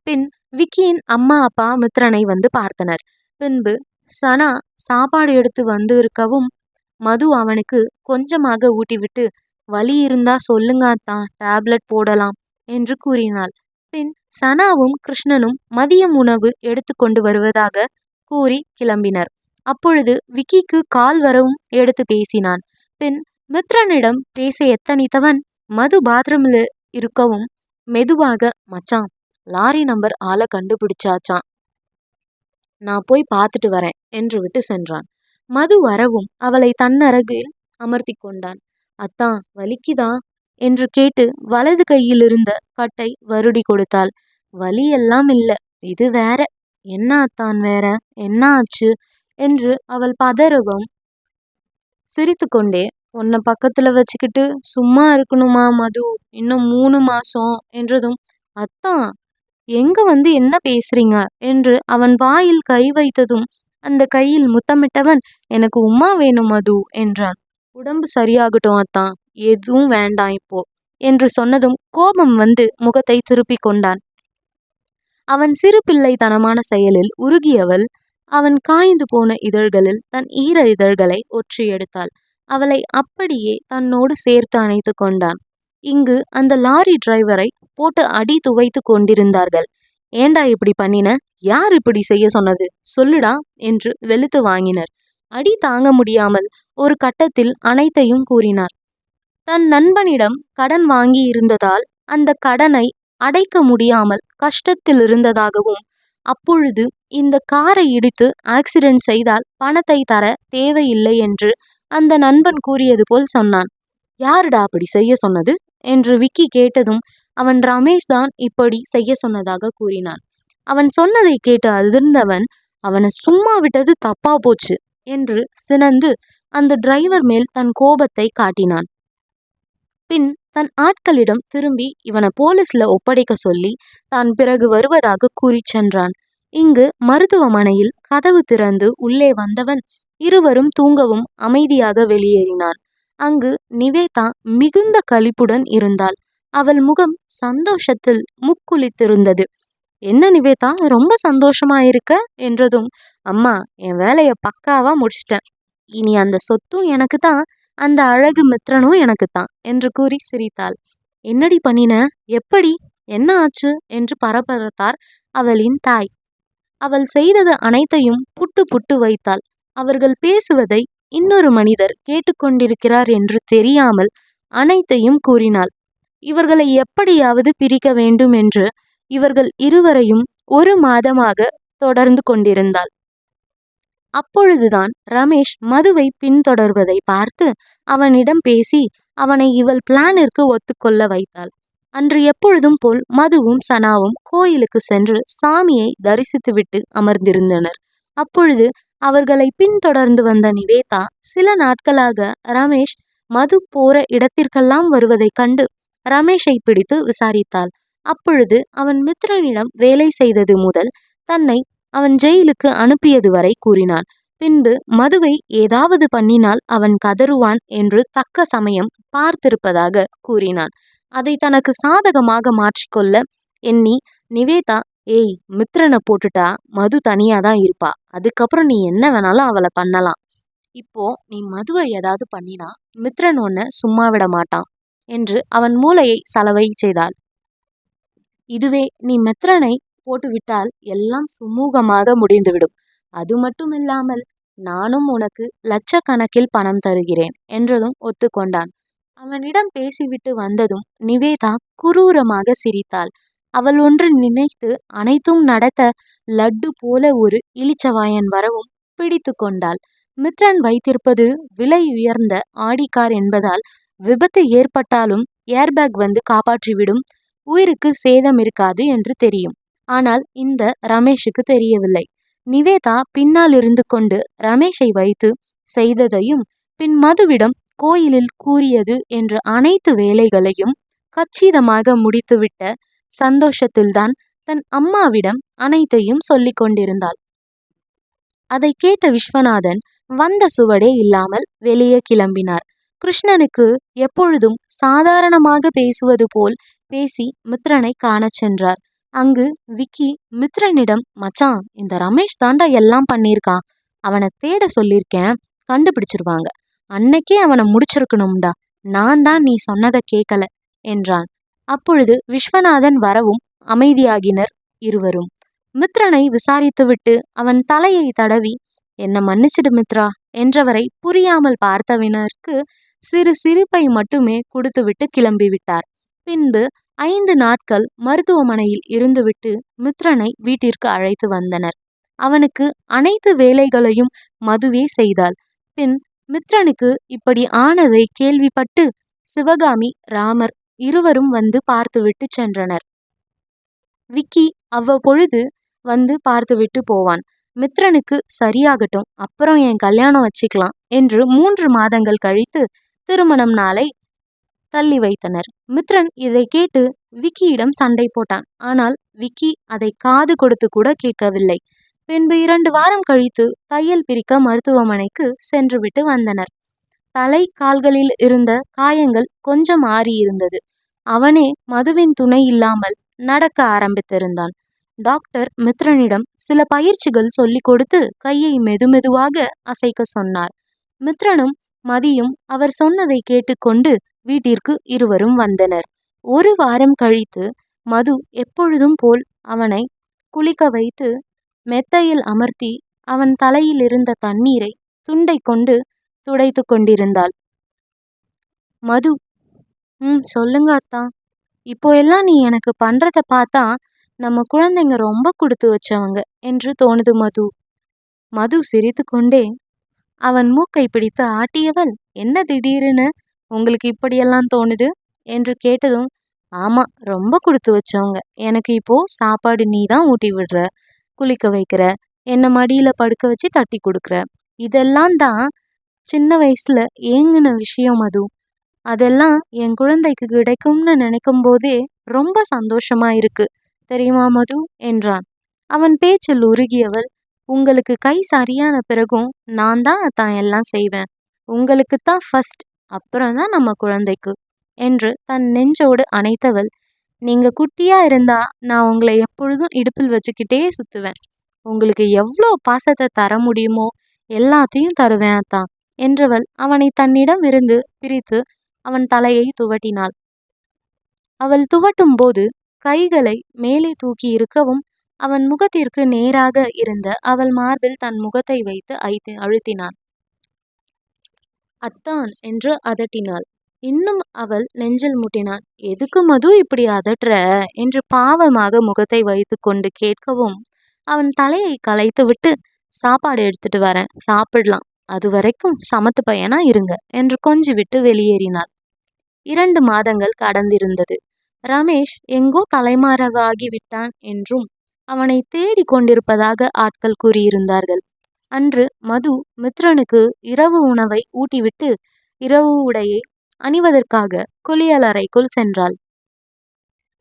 பின் விக்கியின் அம்மா அப்பா மித்ரனை வந்து பார்த்தனர். பின்பு சனா சாப்பாடு எடுத்து வந்து இருக்கவும் மது அவனுக்கு கொஞ்சமாக ஊட்டிவிட்டு, வலி இருந்தா சொல்லுங்க அத்தான், டேப்லெட் போடலாம் என்று கூறினாள். பின் சனாவும் கிருஷ்ணனும் மதியம் உணவு எடுத்து கொண்டு வருவதாக கூறி கிளம்பினர். அப்பொழுது விக்கிக்கு கால் வரவும் எடுத்து பேசினான். பின் மித்ரனிடம் பேச எத்தனித்தவன் மது பாத்ரூமில் இருக்கவும் மெதுவாக, மச்சான், லாரி நம்பர் ஆளை கண்டுபிடிச்சாச்சான், நான் போய் பார்த்துட்டு வரேன் என்று விட்டு சென்றான். மது வரவும் அவளை தன்னருகில் அமர்த்தி கொண்டான். அத்தான், வலிக்குதா என்று கேட்டு வலது கையில் இருந்த கட்டை வருடி கொடுத்தாள். வலி எல்லாம் இல்லை, இது வேற. என்ன அத்தான் வேற, என்ன ஆச்சு என்று அவள் பதறவும் சிரித்து கொண்டே, உன்னை பக்கத்துல வச்சுக்கிட்டு சும்மா இருக்கணுமா மது, இன்னும் 3 மாசம் என்றதும், அத்தான் எங்க வந்து என்ன பேசுறீங்க என்று அவன் வாயில் கை வைத்ததும் அந்த கையில் முத்தமிட்டவன், எனக்கு உம்மா வேணும் மது என்றான். உடம்பு சரியாகட்டும் அத்தான், எதுவும் வேண்டாம் இப்போ என்று சொன்னதும் கோபம் வந்து முகத்தை திருப்பி கொண்டான். அவன் சிறு பிள்ளைத்தனமான செயலில் உருகியவள் அவன் காய்ந்து போன இதழ்களில் தன் ஈர இதழ்களை ஒற்றி எடுத்தாள். அவளை அப்படியே தன்னோடு சேர்த்து அணைத்து கொண்டான். இங்கு அந்த லாரி டிரைவரை போட்டு அடி துவைத்து கொண்டிருந்தார்கள். ஏண்டா இப்படி பண்ணின, யார் இப்படி செய்ய சொன்னது, சொல்லுடா என்று வெளுத்து வாங்கினர். அடி தாங்க முடியாமல் ஒரு கட்டத்தில் அனைத்தையும் கூறினார். தன் நண்பனிடம் கடன் வாங்கி இருந்ததால் அந்த கடனை அடைக்க முடியாமல் கஷ்டத்தில் இருந்ததாகவும், அப்பொழுது இந்த காரை இடித்து ஆக்சிடென்ட் செய்தால் பணத்தை தர தேவையில்லை என்று அந்த நண்பன் கூறியது போல் சொன்னான். யாருடா அப்படி செய்ய சொன்னது என்று விக்கி கேட்டதும் அவன் ரமேஷ் தான் இப்படி செய்ய சொன்னதாக கூறினான். அவன் சொன்னதை கேட்டு அதிர்ந்தவன், அவனை சும்மா விட்டது தப்பா போச்சு என்று சினந்து அந்த டிரைவர் மேல் தன் கோபத்தை காட்டினான். பின் தன் ஆட்களிடம் திரும்பி இவனை போலீஸ்ல ஒப்படைக்க சொல்லி தான் பிறகு வருவதாக கூறி சென்றான். இங்கு மருத்துவமனையில் கதவு திறந்து உள்ளே வந்தவன் இருவரும் தூங்கவும் அமைதியாக வெளியேறினான். அங்கு நிவேதா மிகுந்த களிப்புடன் இருந்தாள். அவள் முகம் சந்தோஷத்தில் முக்குளித்திருந்தது. என்ன நிவேதா, ரொம்ப சந்தோஷமா இருக்க என்றதும், அம்மா, என் வேலையை பக்காவா முடிச்சிட்டேன். இனி அந்த சொத்தும் எனக்கு தான், அந்த அழகு மித்திரனும் எனக்கு தான் என்று கூறி சிரித்தாள். என்னடி பண்ணின, எப்படி, என்ன ஆச்சு என்று பரபரத்தார் அவளின் தாய். அவள் செய்தது அனைத்தையும் புட்டு புட்டு வைத்தாள். அவர்கள் பேசுவதை இன்னொரு மனிதர் கேட்டுக்கொண்டிருக்கிறார் என்று தெரியாமல் அனைத்தையும் கூறினாள். இவர்களை எப்படியாவது பிரிக்க வேண்டும் என்று இவர்கள் இருவரையும் 1 மாதமாக தொடர்ந்து கொண்டிருந்தாள். அப்பொழுதுதான் ரமேஷ் மதுவை பின்தொடர்வதை பார்த்து அவனிடம் பேசி அவனை இவள் பிளானிற்கு ஒத்துக்கொள்ள வைத்தாள். அன்று எப்பொழுதும் போல் மதுவும் சனாவும் கோயிலுக்கு சென்று சாமியை தரிசித்துவிட்டு அமர்ந்திருந்தனர். அப்பொழுது அவர்களை பின்தொடர்ந்து வந்த நிவேதா சில நாட்களாக ரமேஷ் மது போற இடத்திற்கெல்லாம் வருவதைக் கண்டு ரமேஷை பிடித்து விசாரித்தாள். அப்பொழுது அவன் மித்ரனிடம் வேலை செய்தது முதல் தன்னை அவன் ஜெயிலுக்கு அனுப்பியது வரை கூறினான். பின்பு மதுவை ஏதாவது பண்ணினால் அவன் கதறுவான் என்று தக்க சமயம் பார்த்திருப்பதாக கூறினான். அதை தனக்கு சாதகமாக மாற்றிக்கொள்ள எண்ணி நிவேதா, ஏய், மித்ரனை போட்டுட்டா மது தனியா தான் இருப்பா, அதுக்கப்புறம் நீ என்ன வேணாலும் அவளை பண்ணலாம். இப்போ நீ மதுவை ஏதாவது பண்ணினா மித்ரன் ஒன்ன சும்மா விட மாட்டான் என்று அவன் மூளையை சலவை செய்தாள். இதுவே நீ மித்ரனை போட்டுவிட்டால் எல்லாம் சுமூகமாக முடிந்துவிடும். அது மட்டுமில்லாமல் நானும் உனக்கு லட்சக்கணக்கில் பணம் தருகிறேன் என்றதும் ஒத்துக்கொண்டான். அவனிடம் பேசிவிட்டு வந்ததும் நிவேதா குரூரமாக சிரித்தாள். அவள் ஒன்று நினைத்து அனைத்தும் நடத்த லட்டு போல ஒரு இளிச்சவாயன் வரவும் பிடித்து கொண்டாள். மித்ரன் வைத்திருப்பது விலை உயர்ந்த ஆடி கார் என்பதால் விபத்து ஏற்பட்டாலும் ஏர்பேக் வந்து காப்பாற்றிவிடும், உயிருக்கு சேதம் இருக்காது என்று தெரியும். ஆனால் இந்த ரமேஷுக்கு தெரியவில்லை. நிவேதா பின்னால் இருந்து கொண்டு ரமேஷை வைத்து செய்ததையும் பின் மதுவிடம் கோயிலில் கூறியது என்ற அனைத்து வேலைகளையும் கச்சிதமாக முடித்துவிட்ட சந்தோஷத்தில்தான் தன் அம்மாவிடம் அனைத்தையும் சொல்லிக் கொண்டிருந்தாள். அதை கேட்ட விஸ்வநாதன் வந்த சுவடே இல்லாமல் வெளியே கிளம்பினார். கிருஷ்ணனுக்கு எப்பொழுதும் சாதாரணமாக பேசுவது போல் பேசி மித்ரனை காணச் சென்றார். அங்கு விக்கி மித்ரனிடம், மச்சான், இந்த ரமேஷ் தாண்டா எல்லாம் பண்ணியிருக்கான், அவனை தேட சொல்லியிருக்கேன், கண்டுபிடிச்சிருவாங்க, அன்னைக்கே அவனை முடிச்சிருக்கணும்டா, நான் தான் நீ சொன்னதை கேட்கல என்றான். அப்பொழுது விஸ்வநாதன் வரவும் அமைதியாகினர் இருவரும். மித்ரனை விசாரித்துவிட்டு அவன் தலையை தடவி, என்ன மன்னிச்சிடு மித்ரா என்றவரை புரியாமல் பார்த்தவினருக்கு சிறு சிரிப்பை மட்டுமே கொடுத்துவிட்டு கிளம்பிவிட்டார். பின்பு 5 நாட்கள் மருத்துவமனையில் இருந்துவிட்டு மித்ரனை வீட்டிற்கு அழைத்து வந்தனர். அவனுக்கு அனைத்து வேலைகளையும் மதுவே செய்தாள். பின் மித்ரனுக்கு இப்படி ஆனதை கேள்விப்பட்டு சிவகாமி, ராமர் இருவரும் வந்து பார்த்துவிட்டு சென்றனர். விக்கி அவ்வப்பொழுது வந்து பார்த்துவிட்டு போவான். மித்ரனுக்கு சரியாகட்டும், அப்புறம் என் கல்யாணம் வச்சுக்கலாம் என்று 3 மாதங்கள் கழித்து திருமணம் நாளை தள்ளி வைத்தனர். மித்ரன் இதை கேட்டு விக்கியிடம் சண்டை போட்டான். ஆனால் விக்கி அதை காது கொடுத்து கூட கேட்கவில்லை. பின்பு 2 வாரம் கழித்து தையல் பிரிக்க மருத்துவமனைக்கு சென்றுவிட்டு வந்தனர். தலை கால்களில் இருந்த காயங்கள் கொஞ்சம் ஆறியிருந்தது. அவனே மதுவின் துணை இல்லாமல் நடக்க ஆரம்பித்திருந்தான். டாக்டர் மித்ரனிடம் சில பயிற்சிகள் சொல்லிக் கொடுத்து கையை மெதுமெதுவாக அசைக்க சொன்னார். மித்ரனும் மதியும் அவர் சொன்னதை கேட்டுக்கொண்டு வீட்டிற்கு இருவரும் வந்தனர். 1 வாரம் கழித்து மது எப்பொழுதும் போல் அவனை குளிக்க வைத்து மெத்தையில் அமர்த்தி அவன் தலையில் இருந்த தண்ணீரை துண்டை கொண்டு துடைத்து கொண்டிருந்தாள். மது, சொல்லுங்க அத்தா. இப்போ எல்லாம் நீ எனக்கு பண்றத பார்த்தா நம்ம குழந்தைங்க ரொம்ப கொடுத்து வச்சவங்க என்று தோணுது மது. மது சிரித்து கொண்டே அவன் மூக்கை பிடித்து ஆட்டியவள், என்ன திடீர்னு உங்களுக்கு இப்படியெல்லாம் தோணுது என்று கேட்டதும், ஆமா, ரொம்ப கொடுத்து வச்சவங்க. எனக்கு இப்போ சாப்பாடு நீ தான் ஊட்டி விடுற, குளிக்க வைக்கிற, என்ன மடியில படுக்க வச்சு தட்டி கொடுக்குற. இதெல்லாம் தான் சின்ன வயசுல ஏங்குன விஷயம் மது. அதெல்லாம் என் குழந்தைக்கு கிடைக்கும்னு நினைக்கும் போதே ரொம்ப சந்தோஷமா இருக்கு தெரியுமா மது என்றான். அவன் பேச்சில் உருகியவள், உங்களுக்கு கை சரியான பிறகும் நான் தான் அத்தான் எல்லாம் செய்வேன். உங்களுக்கு தான் ஃபர்ஸ்ட், அப்புறம் தான் நம்ம குழந்தைக்கு என்று தன் நெஞ்சோடு அணைத்தவள், நீங்க குட்டியா இருந்தா நான் உங்களை எப்பொழுதும் இடுப்பில் வச்சுக்கிட்டே சுத்துவேன். உங்களுக்கு எவ்வளோ பாசத்தை தர முடியுமோ எல்லாத்தையும் தருவேன் அத்தான் என்றவள் அவனை தன்னிடம் இருந்து பிரித்து அவன் தலையை துவட்டினாள். அவள் துவட்டும் போது கைகளை மேலே தூக்கி இருக்கவும் அவன் முகத்திற்கு நேராக இருந்த அவள் மார்பில் தன் முகத்தை வைத்து அழுத்தினான். அத்தான் என்று அதட்டினாள். இன்னும் அவள் நெஞ்சில் முட்டினான். எதுக்கு மது இப்படி அதட்டுற என்று பாவமாக முகத்தை வைத்து கொண்டு கேட்கவும் அவன் தலையை கலைத்து விட்டு, சாப்பாடு எடுத்துட்டு வரேன், சாப்பிடலாம், அது வரைக்கும் சமத்து பையனா இருங்க என்று கொஞ்சி விட்டு வெளியேறினாள். 2 மாதங்கள் கடந்திருந்தது. ரமேஷ் எங்கோ தலைமறைவாகி விட்டான் என்றும் அவனை தேடி கொண்டிருப்பதாக ஆட்கள் கூறியிருந்தார்கள். அன்று மது மித்ரனுக்கு இரவு உணவை ஊட்டிவிட்டு இரவு உடையை அணிவதற்காக குளியலறைக்குள் சென்றாள்.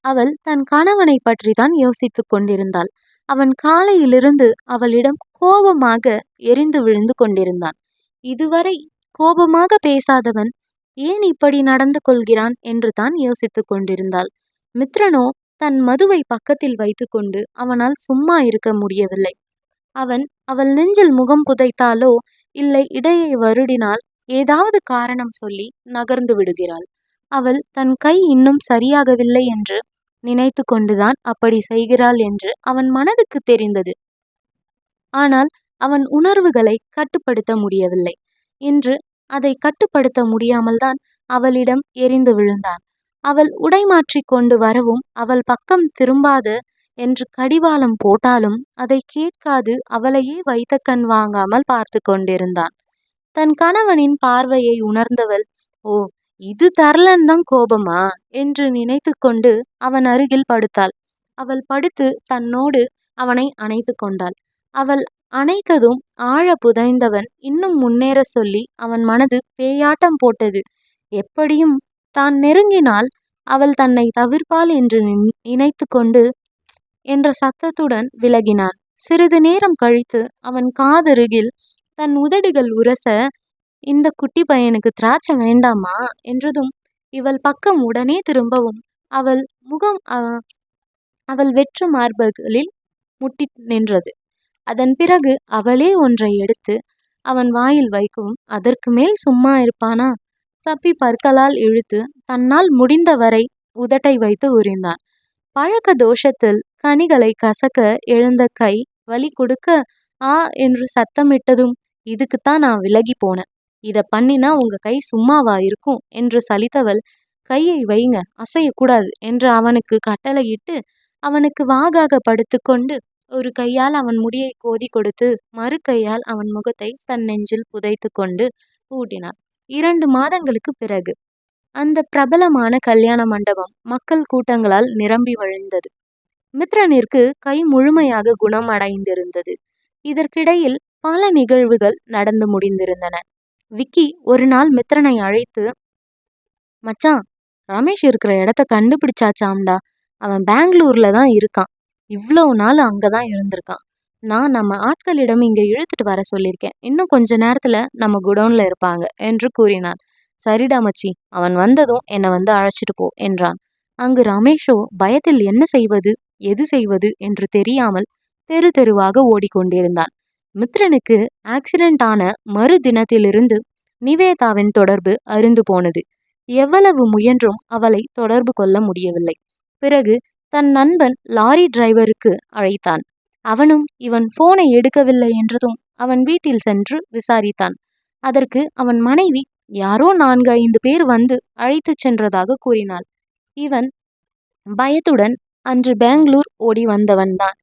அவள் தன் கணவனை பற்றி தான் யோசித்துக் கொண்டிருந்தாள். அவன் காலையிலிருந்து அவளிடம் கோபமாக எரிந்து விழுந்து கொண்டிருந்தான். இதுவரை கோபமாக பேசாதவன் ஏன் இப்படி நடந்து கொள்கிறான் என்று தான் யோசித்துக் கொண்டிருந்தாள். மித்ரனோ தன் மதுவை பக்கத்தில் வைத்துக்கொண்டு அவனால் சும்மா இருக்க முடியவில்லை. அவள் நெஞ்சில் முகம் புதைத்தாலோ இல்லை இடையை வருடினால் ஏதாவது காரணம் சொல்லி நகர்ந்து விடுகிறாள். அவள் தன் கை இன்னும் சரியாகவில்லை என்று நினைத்து கொண்டுதான் அப்படி செய்கிறாள் என்று அவன் மனதுக்கு தெரிந்தது. ஆனால் அவன் உணர்வுகளை கட்டுப்படுத்த முடியவில்லை. இன்று அதை கட்டுப்படுத்த முடியாமல் தான் அவளிடம் எரிந்து விழுந்தான். அவள் உடை மாற்றி கொண்டு வரவும் அவள் பக்கம் திரும்பாது என்று கடிவாளம் போட்டாலும் அதை கேட்காது அவளையே வைத்த கண் வாங்காமல் பார்த்து கொண்டிருந்தான். தன் கணவனின் பார்வையை உணர்ந்தவள், ஓ, இது தரலன் தான் கோபமா என்று நினைத்து கொண்டு அவன் அருகில் படுத்தாள். அவள் படுத்து தன்னோடு அவனை அணைத்து கொண்டாள். அவள் அணைத்ததும் ஆழ புதைந்தவன் இன்னும் முன்னேற சொல்லி அவன் மனது பேயாட்டம் போட்டது. எப்படியும் தான் நெருங்கினால் அவள் தன்னை தவிர்ப்பாள் என்று நினைத்து கொண்டு என்ற சத்தத்துடன் விலகினான். சிறிது நேரம் கழித்து அவன் காதருகில் தன் உதடுகள் உரச, இந்த குட்டி பையனுக்கு திராட்சை வேண்டாமா என்றதும் இவள் பக்கம் உடனே திரும்பவும் அவள் முகம் அவள் வெற்று மார்புகளில் முட்டி நின்றது. அதன் பிறகு அவளே ஒன்றை எடுத்து அவன் வாயில் வைக்கவும் அதற்கு மேல் சும்மா இருப்பானா? சப்பி பற்களால் இழுத்து தன்னால் முடிந்தவரை உதட்டை வைத்து உரிந்தான். பழக்க தோஷத்தில் கனிகளை கசக்க எழுந்த கை வலி கொடுக்க ஆ என்று சத்தமிட்டதும், இதுக்குத்தான் நான் விலகி போனேன், இத பண்ணினா உங்க கை சும்மாவா இருக்கும் என்று சலித்தவள், கையை வைங்க, அசையக்கூடாது என்று அவனுக்கு கட்டளையிட்டு அவனுக்கு வாகாக படுத்துக்கொண்டு ஒரு கையால் அவன் முடியை கோதி கொடுத்து மறு கையால் அவன் முகத்தை தன் நெஞ்சில் புதைத்து கொண்டு ஊட்டினான். 2 மாதங்களுக்கு பிறகு அந்த பிரபலமான கல்யாண மண்டபம் மக்கள் கூட்டங்களால் நிரம்பி வழிந்தது. மித்ரனிற்கு கை முழுமையாக குணமடைந்திருந்தது. இதற்கிடையில் பல நிகழ்வுகள் நடந்து முடிந்திருந்தன. விக்கி ஒரு நாள் மித்ரனை அழைத்து, மச்சான், ரமேஷ் இருக்கிற இடத்த கண்டுபிடிச்சாச்சாம்டா. அவன் பெங்களூர்ல தான் இருக்கான். இவ்வளோ நாள் அங்கதான் இருந்திருக்கான். நான் நம்ம ஆட்களிடம் இங்க இழுத்துட்டு வர சொல்லியிருக்கேன். இன்னும் கொஞ்ச நேரத்துல நம்ம குடோன்ல இருப்பாங்க என்று கூறினான். சரிடா மச்சி, அவன் வந்ததும் என்னை வந்து அழைச்சிட்டு போ என்றான். அங்கு ரமேஷோ பயத்தில் என்ன செய்வது எது செய்வது என்று தெரியாமல் தெரு தெருவாக ஓடிக்கொண்டிருந்தான். மித்ரனுக்கு ஆக்சிடென்ட் ஆன மறு தினத்திலிருந்து நிவேதாவின் தொடர்பு அருந்து போனது. எவ்வளவு முயன்றும் அவளை தொடர்பு கொள்ள முடியவில்லை. பிறகு தன் நண்பன் லாரி டிரைவருக்கு அழைத்தான். அவனும் இவன் போனை எடுக்கவில்லை என்றதும் அவன் வீட்டில் சென்று விசாரித்தான். அதற்கு அவன் மனைவி யாரோ 4-5 பேர் வந்து அழைத்துச் சென்றதாக கூறினாள். இவன் பயத்துடன் அன்று பெங்களூர் ஓடி வந்தவன்தான்.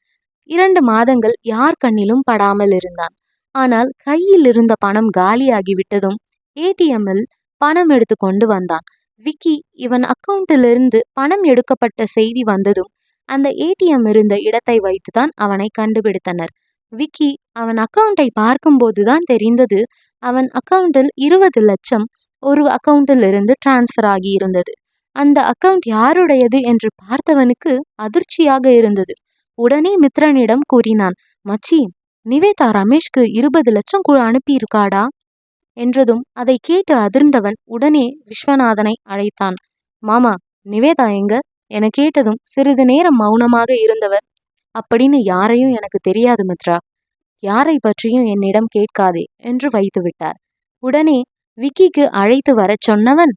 2 மாதங்கள் யார் கண்ணிலும் படாமல் இருந்தான். ஆனால் கையில் இருந்த பணம் காலியாகிவிட்டதும் ஏடிஎம்மில் பணம் எடுத்து கொண்டு வந்தான். விக்கி இவன் அக்கவுண்டிலிருந்து பணம் எடுக்கப்பட்ட செய்தி வந்ததும் அந்த ஏடிஎம் இருந்த இடத்தை வைத்துதான் அவனை கண்டுபிடித்தனர். விக்கி அவன் அக்கவுண்டை பார்க்கும்போதுதான் தெரிந்தது, அவன் அக்கவுண்டில் 20 லட்சம் ஒரு அக்கவுண்டில் இருந்து டிரான்ஸ்ஃபர் ஆகி இருந்தது. அந்த அக்கவுண்ட் யாருடையது என்று பார்த்தவனுக்கு அதிர்ச்சியாக இருந்தது. உடனே மித்ரனிடம் கூறினான். மச்சி, நிவேதா ரமேஷ்க்கு 20 லட்சம் அனுப்பியிருக்காடா என்றதும் அதை கேட்டு அதிர்ந்தவன் உடனே விஸ்வநாதனை அழைத்தான். மாமா, நிவேதா எங்க என கேட்டதும் சிறிது நேரம் மௌனமாக இருந்தவர், அப்படின்னு யாரையும் எனக்கு தெரியாது மித்ரா, யாரை பற்றியும் என்னிடம் கேட்காதே என்று வைத்து விட்டார். உடனே விக்கிக்கு அழைத்து வரச் சொன்னவன்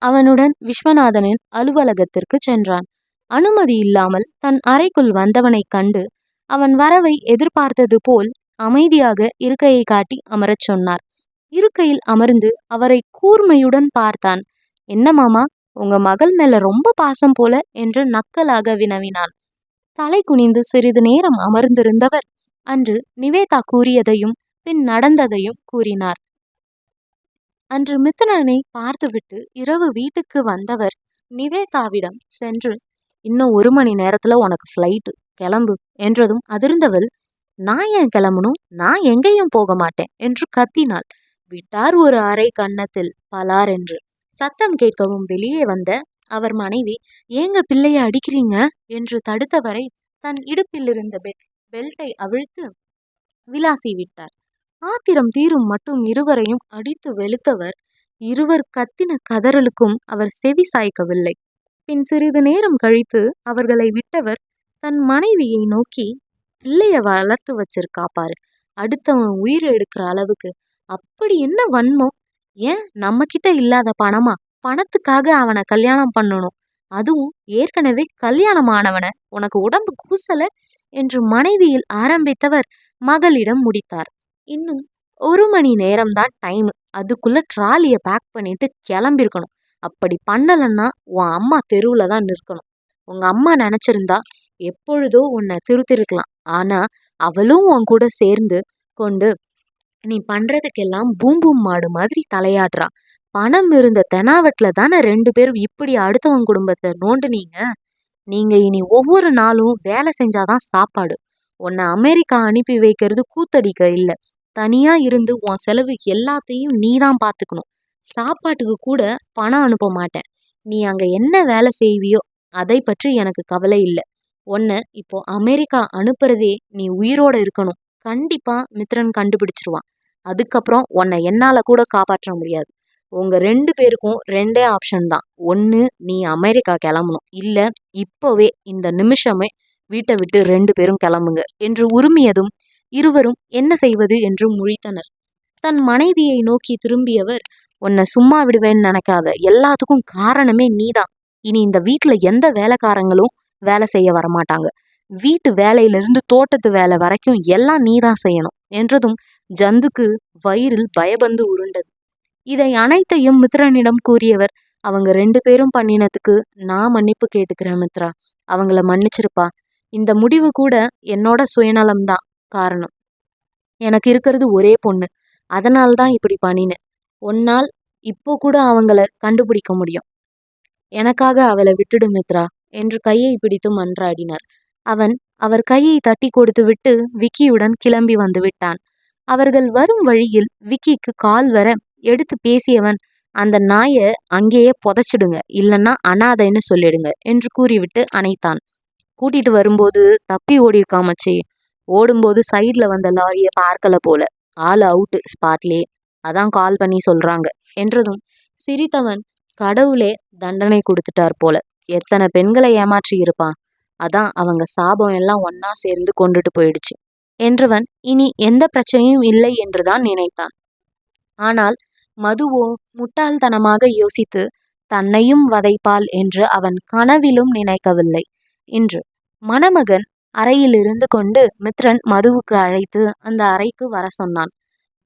அவனுடன் விஸ்வநாதனின் அலுவலகத்திற்கு சென்றான். அனுமதி இல்லாமல் தன் அறைக்குள் வந்தவனைக் கண்டு அவன் வரவை எதிர்பார்த்தது போல் அமைதியாக இருக்கையை காட்டி அமரச் சொன்னார். இருக்கையில் அமர்ந்து அவரை கூர்மையுடன் பார்த்தான். என்ன மாமா, உங்க மகள் மேல ரொம்ப பாசம் போல என்று நக்கலாக வினவினான். தலை குனிந்து சிறிது நேரம் அமர்ந்திருந்தவர் அன்று நிவேதா கூறியதையும் பின் நடந்ததையும் கூறினார். அன்று மித்ரனை பார்த்துவிட்டு இரவு வீட்டுக்கு வந்தவர் நிவேதாவிடம் சென்று, இன்னும் 1 மணி நேரத்துல உனக்கு ஃப்ளைட்டு, கிளம்பு என்றதும் அதிர்ந்தவள், நான் ஏன் கிளம்பணும், நான் எங்கேயும் போக மாட்டேன் என்று கத்தினாள். விட்டார் ஒரு அரை கன்னத்தில் பலார் என்று சத்தம் கேட்கவும் வெளியே வந்த அவர் மனைவி, ஏங்க பிள்ளைய அடிக்கிறீங்க என்று தடுத்தவரை தன் இடுப்பில் இருந்த பெல்ட்டை அவிழ்த்து விளாசி விட்டார். ஆத்திரம் தீரும் மட்டும் இருவரையும் அடித்து வெளுத்தவர் இருவர் கத்தின கதறலுக்கும் அவர் செவி சாய்க்கவில்லை. பின் சிறிது நேரம் கழித்து அவர்களை விட்டவர் தன் மனைவியை நோக்கி, பிள்ளைய வளர்த்து வச்சிருக்கா பாரு, அடுத்தவன் உயிரை எடுக்கிற அளவுக்கு, அப்படி என்ன வன்மம், ஏன் நம்ம கிட்ட இல்லாத பணமா, பணத்துக்காக அவனை கல்யாணம் பண்ணணும், அதுவும் ஏற்கனவே கல்யாணமானவனை, உனக்கு உடம்பு கூசல என்று மனைவியில் ஆரம்பித்தவர் மகளிடம் முடித்தார். இன்னும் 1 மணி நேரம்தான் டைம், அதுக்குள்ள ட்ராலியை பேக் பண்ணிட்டு கிளம்பிருக்கணும், அப்படி பண்ணலன்னா உன் அம்மா தெருவுல தான் நிற்கணும், உங்க அம்மா நினைச்சிருந்தா எப்பொழுதோ உன்னை திருத்திருக்கலாம், ஆனா அவளும் உன் கூட சேர்ந்து கொண்டு நீ பண்றதுக்கெல்லாம் பூம் பூம் மாடு மாதிரி தலையாடுறா, பணம் இருந்த தெனாவட்ல தானே 2 பேரும் இப்படி அடுத்தவன் குடும்பத்தை நோண்டுனீங்க, நீங்க இனி ஒவ்வொரு நாளும் வேலை செஞ்சாதான் சாப்பாடு, உன்னை அமெரிக்கா அனுப்பி வைக்கிறது கூத்தடிக்க இல்ல, தனியா இருந்து உன் செலவு எல்லாத்தையும் நீதான் பார்த்துக்கணும், சாப்பாட்டுக்கு கூட பணம் அனுப்ப மாட்டேன், நீ அங்க என்ன வேலை செய்வியோ அதை பற்றி எனக்கு கவலை இல்லை, உன்னை இப்போ அமெரிக்கா அனுப்புறதே நீ உயிரோட இருக்கணும், கண்டிப்பா மித்ரன் கண்டுபிடிச்சிருவான், அதுக்கப்புறம் உன்னை என்னால கூட காப்பாற்ற முடியாது, உங்க 2 பேருக்கும் 2 ஆப்ஷன் தான், ஒன்று நீ அமெரிக்கா கிளம்பணும், இல்ல இப்போவே இந்த நிமிஷமே வீட்டை விட்டு 2 பேரும் கிளம்புங்க என்று உருமியதும் இருவரும் என்ன செய்வது என்று முழித்தனர். தன் மனைவியை நோக்கி திரும்பியவர், உன்னை சும்மா விடுவேன்னு நினைக்காத, எல்லாத்துக்கும் காரணமே நீதான், இனி இந்த வீட்டுல எந்த வேலைக்காரங்களும் வேலை செய்ய வரமாட்டாங்க, வீட்டு வேலையிலிருந்து தோட்டத்து வேலை வரைக்கும் எல்லாம் நீதான் செய்யணும் என்றதும் ஜந்துக்கு வயிறில் பயபந்து உருண்டது. இதை அனைத்தையும் மித்ரனிடம் கூறியவர், அவங்க 2 பேரும் பண்ணினதுக்கு நான் மன்னிப்பு கேட்டுக்கிறேன் மித்ரா, அவங்கள மன்னிச்சிருப்பா, இந்த முடிவு கூட என்னோட சுயநலம்தான் காரணம், எனக்கு இருக்கிறது ஒரே பொண்ணு, அதனால்தான் இப்படி பண்ணினேன், உன்னால் இப்போ கூட அவங்கள கண்டுபிடிக்க முடியும், எனக்காக அவளை விட்டுடு மித்ரா என்று கையை பிடித்து மன்றாடினார். அவன் அவர் கையை தட்டி கொடுத்து விட்டு விக்கியுடன் கிளம்பி வந்து விட்டான். அவர்கள் வரும் வழியில் விக்கிக்கு கால் வர எடுத்து பேசியவன், அந்த நாயை அங்கேயே புதைச்சிடுங்க, இல்லைன்னா அனாதைன்னு சொல்லிடுங்க என்று கூறிவிட்டு அணைத்தான். கூட்டிட்டு வரும்போது தப்பி ஓடிருக்காமச்சே, ஓடும்போது சைட்ல வந்த லாரியை பார்க்கல போல, ஆள் அவுட்டு ஸ்பாட்லேயே, அதான் கால் பண்ணி சொல்றாங்க என்றதும் சிரித்தவன், கடவுளே தண்டனை கொடுத்துட்டார் போல, எத்தனை பெண்களை ஏமாற்றி இருப்பான், அதான் அவங்க சாபம் எல்லாம் ஒன்னா சேர்ந்து கொண்டுட்டு போயிடுச்சு என்றவன் இனி எந்த பிரச்சனையும் இல்லை என்றுதான் நினைத்தான். ஆனால் மதுவோ முட்டாள்தனமாக யோசித்து தன்னையும் வதைப்பாள் என்று அவன் கனவிலும் நினைக்கவில்லை. இன்று மணமகன் அறையில் இருந்து கொண்டு மித்ரன் மதுவுக்கு அழைத்து அந்த அறைக்கு வர சொன்னான்.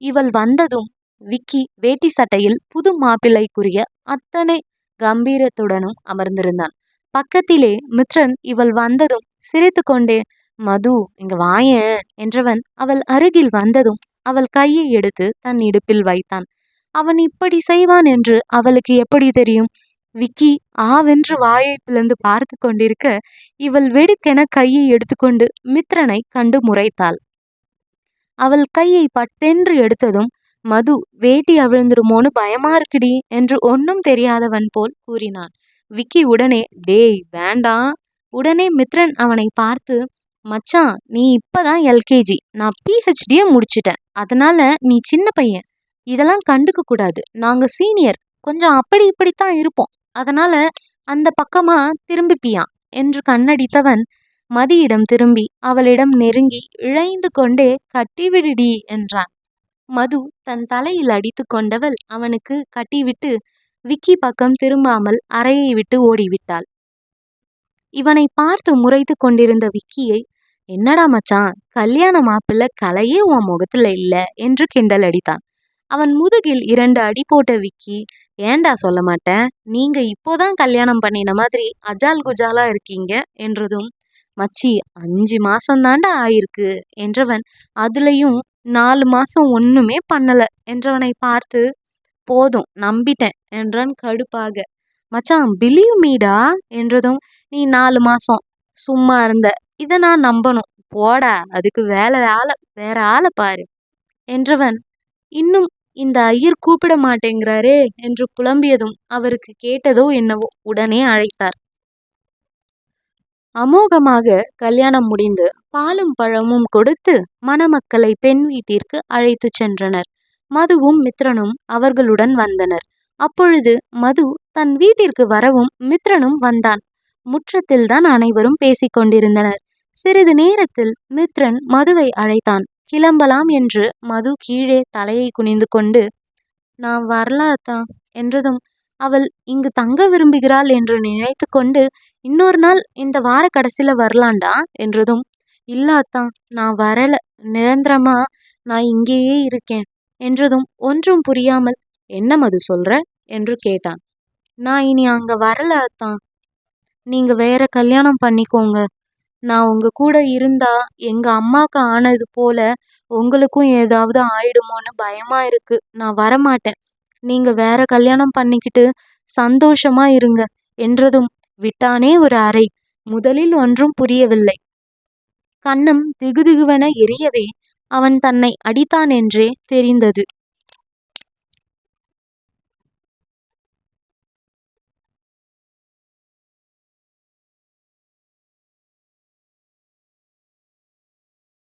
இவள் வந்ததும் விக்கி வேட்டி சட்டையில் புது மாப்பிள்ளைக்குரிய அத்தனை கம்பீரத்துடனும் அமர்ந்திருந்தான். பக்கத்திலே மித்ரன் இவள் வந்ததும் சிரித்து கொண்டே, மது இங்க வாயேன் என்றவன் அவள் அருகில் வந்ததும் அவள் கையை எடுத்து தன் இடுப்பில் வைத்தான். அவன் இப்படி செய்வான் என்று அவளுக்கு எப்படி தெரியும்? விக்கி ஆவென்று வாயை பிளந்து பார்த்து கொண்டிருக்க, இவள் வெடுக்கென கையை எடுத்துக்கொண்டு மித்ரனை கண்டு முறைத்தாள். அவள் கையை பட்டென்று எடுத்ததும், மது வேட்டி அவிழ்ந்துருமோன்னு பயமா இருக்குடி என்று ஒன்னும் தெரியாதவன் போல் கூறினான். விக்கி உடனே, டேய் வேண்டாம். உடனே மித்ரன் அவனை பார்த்து, மச்சான் நீ இப்பதான் எல்கேஜி, நான் பிஹெச்டியே முடிச்சிட்டேன், அதனால நீ சின்ன பையன், இதெல்லாம் கண்டுக்க கூடாது, நாங்க சீனியர், கொஞ்சம் அப்படி இப்படித்தான் இருப்போம், அதனால அந்த பக்கமா திரும்பிப்பியான் என்று கண்ணடித்தவன் மதியிடம் திரும்பி அவளிடம் நெருங்கி இழைந்து கொண்டே, கட்டிவிடுடி என்றான். மது தன் தலையில் அடித்து கொண்டவள் அவனுக்கு கட்டிவிட்டு விக்கி பக்கம் திரும்பாமல் அறையை விட்டு ஓடிவிட்டாள். இவனை பார்த்து முறைத்து கொண்டிருந்த விக்கியை, என்னடா மச்சான், கல்யாண மாப்பிள்ளை கலையே உன் முகத்துல இல்ல என்று கிண்டல் அடித்தான். அவன் முதுகில் 2 அடி போட்ட விக்கி, ஏண்டா சொல்ல மாட்டேன், நீங்க இப்போதான் கல்யாணம் பண்ணின மாதிரி அஜால் குஜாலா இருக்கீங்க என்றதும், மச்சி 5 மாசம் தாண்டா ஆயிருக்கு என்றவன், அதுலயும் 4 மாசம் ஒண்ணுமே பண்ணல என்றவனை பார்த்து, போதும் நம்பிட்டேன் என்றான் கடுப்பாக. மச்சான் பிலீவ் மீடா என்றதும், நீ 4 மாசம் சும்மா இருந்த, இத நான் நம்பணும், போடா அதுக்கு வேற ஆளை பாரு என்றவன், இன்னும் இந்த ஐயர் கூப்பிட மாட்டேங்கிறாரே என்று புலம்பியதும் அவருக்கு கேட்டதோ என்னவோ உடனே அழைத்தார். அமோகமாக கல்யாணம் முடிந்து பாலும் பழமும் கொடுத்து மணமக்களை பெண் வீட்டிற்கு அழைத்து சென்றனர். மதுவும் மித்ரனும் அவர்களுடன் வந்தனர். அப்பொழுது மது தன் வீட்டிற்கு வரவும் மித்ரனும் வந்தான். முற்றத்தில்தான் அனைவரும் பேசிக்கொண்டிருந்தனர். சிறிது நேரத்தில் மித்ரன் மதுவை அழைத்தான். கிளம்பலாம் என்று மது கீழே தலையை குனிந்து கொண்டு, நான் வரலாத்தான் என்றதும், அவள் இங்கு தங்க விரும்புகிறாள் என்று நினைத்து கொண்டு, இன்னொரு நாள் இந்த வார கடைசியில வரலாண்டா என்றதும், இல்ல அத்தான், நான் வரல, நிரந்தரமா நான் இங்கேயே இருக்கேன் என்றதும் ஒன்றும் புரியாமல், என்ன மது சொல்ற என்று கேட்டான். நான் இனி அங்க வரல அத்தான், நீங்க வேற கல்யாணம் பண்ணிக்கோங்க, நான் உங்க கூட இருந்தா எங்க அம்மாக்கு ஆனது போல உங்களுக்கும் ஏதாவது ஆயிடுமோன்னு பயமா இருக்கு, நான் வரமாட்டேன், நீங்க வேற கல்யாணம் பண்ணிக்கிட்டு சந்தோஷமா இருங்க என்றதும் விட்டானே ஒரு அறை. முதலில் ஒன்றும் புரியவில்லை. கன்னம் திகுதிகுவென எரியவே அவன் தன்னை அடித்தான் என்றே தெரிந்தது.